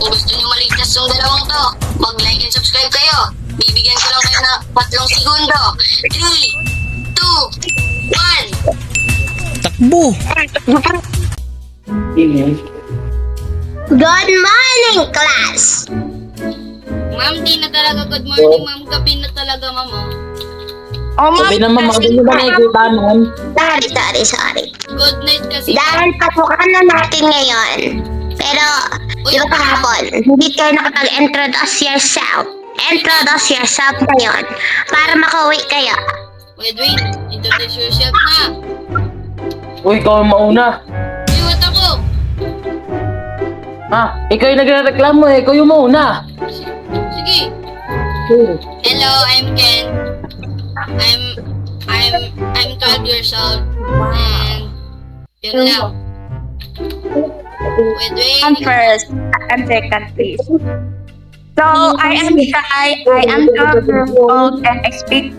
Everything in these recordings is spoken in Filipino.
Kung gusto niyo maligtas yung dalawang to, mag-like and subscribe kayo. Bibigyan ko lang kayo ng 3 segundo. 3, 2, 1. Takbo! Good morning, class! Ma'am, di na talaga good morning, ma'am. Gabi na talaga, ma'am. Oh, ma'am. Sabi naman, mga ganyan ba nakikita nun? Sorry. Good night kasi. Dahil pasukan na natin ngayon. Pero, di ba kahapon, hindi kayo nakapag-introduce yourself. Introduce yourself ngayon para makauwi kayo. Wait, introduce yourself na. Uy, ikaw ang mauna. Iwat ako. Ikaw yung nagre-reklamo eh. Ikaw yung mauna. Sige. Hello, I'm Ken. I'm 12 years old. And yun lang. Wait. I'm first. I'm second, please. So, I am shy. I am 12 years old and I speak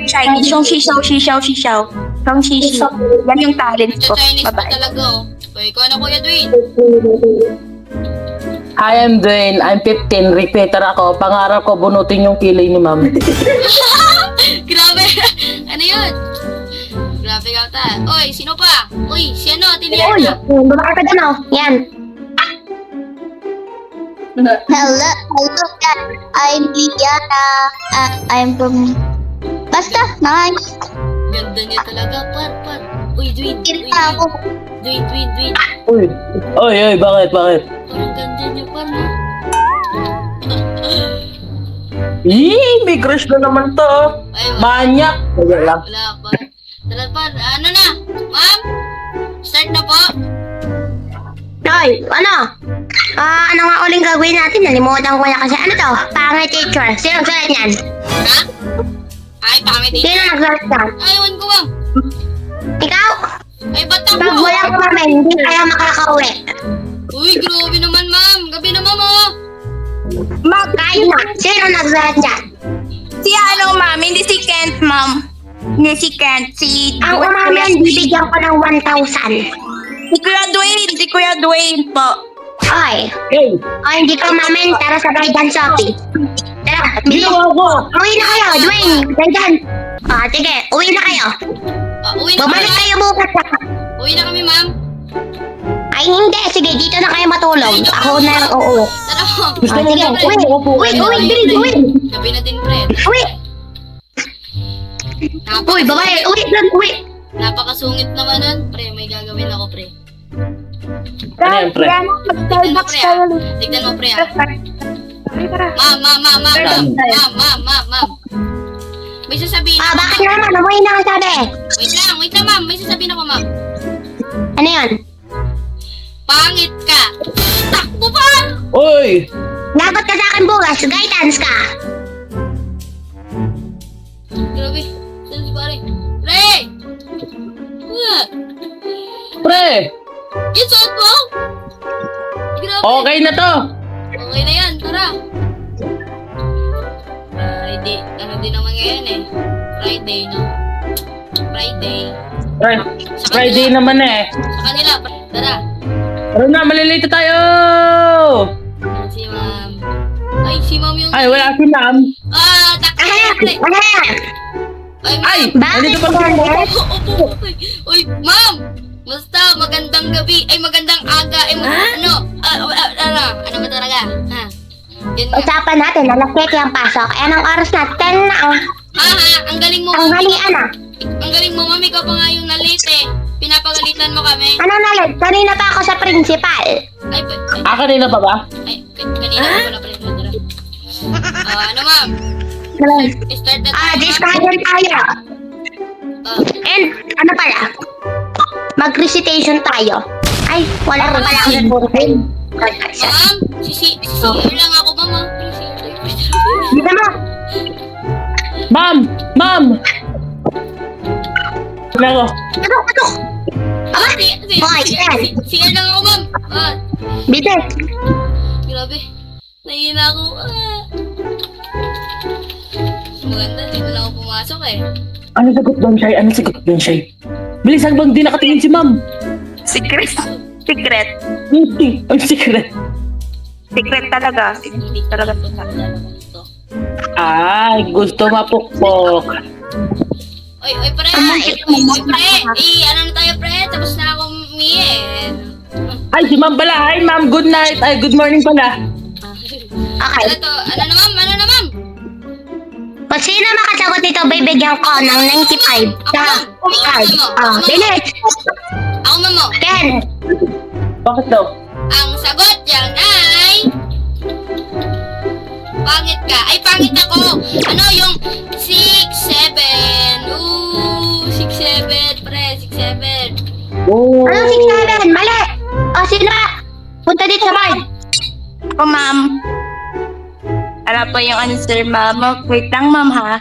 Chinese. Shishaw. Yan yung talent Sa ko. Chinese pa Bye-bye. talaga, oh. So, ikaw na, Kuya Dwayne. I am Dwayne. I'm 15. Repeater ako. Pangarap ko bunutin yung kilay ni ma'am. Grabe. Ano yun? Grabe ka ta. Oy, sino pa? Uy, si ano, Tiliana. Baba ka dyan, oh. Yan. Hello, I'm Liliana. I'm from... Basta, nice. Ganda niya talaga, par. Uy, Dwayne. Kinta ako. Dwayne. Uy, bakit? Parang ganda niya, par, no? May crush na naman to. Ay, Manyak. Wala lang. wala, par. Tara, par. Ano na? Ma'am? Start na po? Hoy, ano? Ano nga uling gagawin natin? Nalimutan ko na kasi. Ano to? Pangit teacher. Sino nagsulat yan? Ha? Ay, pangit Sino ito. nagsulat yan? Ay, ewan ko, ma'am. Ikaw? Ay, ba't ako? Pag wala ko kami, hindi kaya makakauwi. Uy, grabe naman, ma'am. Gabi na, ma'am, oh. Ma'am, Kahit na. Sino nagsulat yan? si ano, ma'am? Hindi si Kent, ma'am. Hindi si Kent. Si Ang umamin, bibigyan ko ng 1,000. Si Kuya Dwayne po. Oy. Hey, Oy, hindi ka umamin. Tara sa Gaydan Shopee. Tara, bilis. ginawa ko. Uwi na kayo, Dwayne. Gaydan. Sige. Uwi na kayo. Uwi na Bumalik kami. kayo bukas. Uwi na kami, ma'am. Ay, hindi. Sige, dito na kayo matulog. Ako na lang uuwi. Tara, ma'am. Sige, uwi, bilis, uwi. Gabi na din, pre. Uwi. Uy, babae, uwi. Napakasungit naman nun. Pre, may gagawin ako, pre. Ano yan, pre? Kaya mag-Starbucks tayo. Tignan mo, pre, ah. Tara. Ma'am. May sasabihin ako, Bakit ma'am. naman? Umuwi na ang sabi. Wait lang, ma'am. May sasabihin ako, ma'am. Ano yun? Pangit ka. Takbo pa! Uy! Dapat ka sa akin bukas. Guidance ka. Grabe. Saan si pare? Pre! Pre! Yung suot mo? Grabe. Okay na to. Okay na yan, tara. Friday. Ano din naman ngayon eh. Friday, no? Friday. Friday naman eh. Sa kanila, tara. Tara na, malilito tayo! Yan si ma'am. Ay, si ma'am yung... Ay, wala si ma'am. Takbo Ano na, yan? pre. Ano yan? Ay! Bakit Nandito pa ka ulit? Opo. Uy, ma'am! Basta, magandang gabi. Ay, magandang aga. Ay, ano ba talaga? Ha? Yun nga. Usapan natin, alas 7 ang pasok. Anong oras na? 10 na. Ang galing mo, Ang ma'am. halian na. Ang galing mo, ma'am. Ikaw pa nga yung na-late eh. Pinapagalitan mo kami. Ano nalit? Kanina pa ako sa principal. Ay, Kanina pa ba? kanina ko pala pala. Ano, ma'am? Start na tayo, ma'am. Discussion tayo. And ano pala? Mag-recitation tayo. Ay, wala pa pala ako sa buhay. Ma'am, CR lang ako, ma'am. Ah. Dito mo. Ma'am! Nako. Ano? Boy, yan. CR lang ako, ma'am. Bitin. Grabe. Nahihina ako. Maganda, dito na ako pumasok eh. Ano sagot doon, Shay? Bilis, bang di nakatingin si ma'am? Secret. Ang secret. Secret talaga. Hindi talaga sila. Ay, gusto mapukpok. Oy, pre. Ay, Oy, pre. Ano na tayo, pre? Tapos na akong umiye. Ay, si ma'am pala. Hi, ma'am. Good night. Ay, good morning pala. Okay. Ano to? Ano na, ma'am? Ano na, ma'am? Kung sino makasagot nito, bibigyan ko ng 95 sa card. Bilis! Ako, ma'am, mo. 10. Bakit daw? Ang sagot yan ay... Pangit ka. Ay, pangit ako. Ano yung 6, 7? Ooh, 6, 7, pre. 6, 7. Oh. Ano 6-7? Mali! O, sino ba? Punta dito sa board. Ako, ma'am. Ano po yung answer, ma'am? Wait lang, ma'am, ha?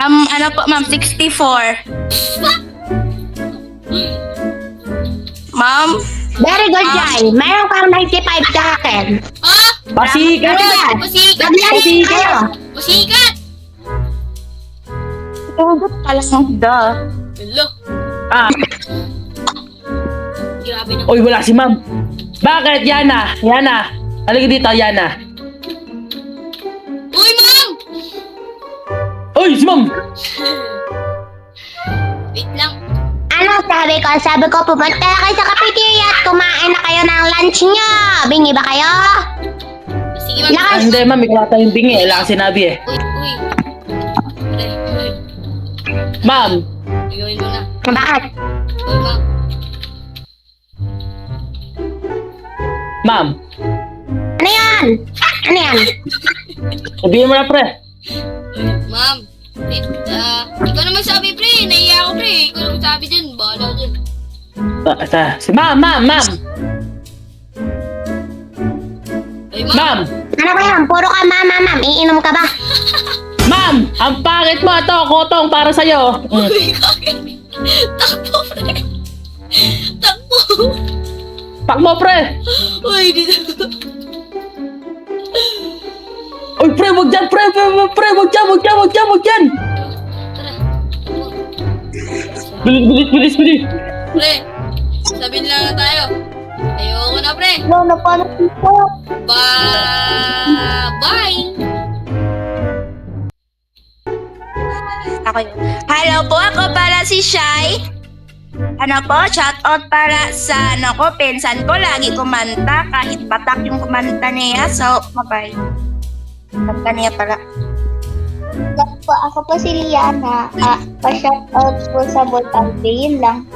Ano po, ma'am? 64. Ma'am? Very good, Jai. Meron kang 95 sa akin. Ha? Pasikat. Pusikat. Naglalit kayo. Pusikat. Sagot ka lang, duh. Hello. Ah, Grabe na. oy, wala si ma'am. Bakit, Yana? Yana. Halika dito, Yana. Uy, ma'am! Oy, si ma'am. Wait lang. Ano sabi ko? Sabi ko, pumunta na kayo sa cafeteria at kumain na kayo ng lunch nyo. Bingi ba kayo? Sige, ma'am. Lakas. Ah, hindi, ma'am. Ikaw ata yung bingi. Wala ka sinabi eh. Uy. Pre, pre. Ma'am. Gagawin mo na. Bakit? Uy, ma'am. Ma'am. Ano yan? Ano yan? Sabihin mo na, pre. Ma'am. Wait, ikaw na magsabi, pre. Naiya ako, pre. Ikaw na magsabi dyan. Bahala dyan. Si ma'am, ma'am. Uy, ma'am. Ma'am. Ano ba yan? Puro ka ma'am. Iinom ka ba? Ma'am, ang pangit mo ito. Kotong para sa'yo. Uy, kakit. Takbo, pre. Takbo. Pak mo, pre. Uy, dito. Uy, pre, wag dyan, pre. Wag dyan. Tara. Takbo. Bilis. Pre, sabihin lang na tayo. Ayoko na, pre. Ano pa na dito? Bye! Ako yun. Hello po, ako para si Shai. Ano po, shout out para sa pinsan ko, lagi kumanta, kahit batak yung kumanta niya, so, bye-bye. Kanta niya pala. Ako po si Liana. Pa-shout out po sa Botante. Yun lang.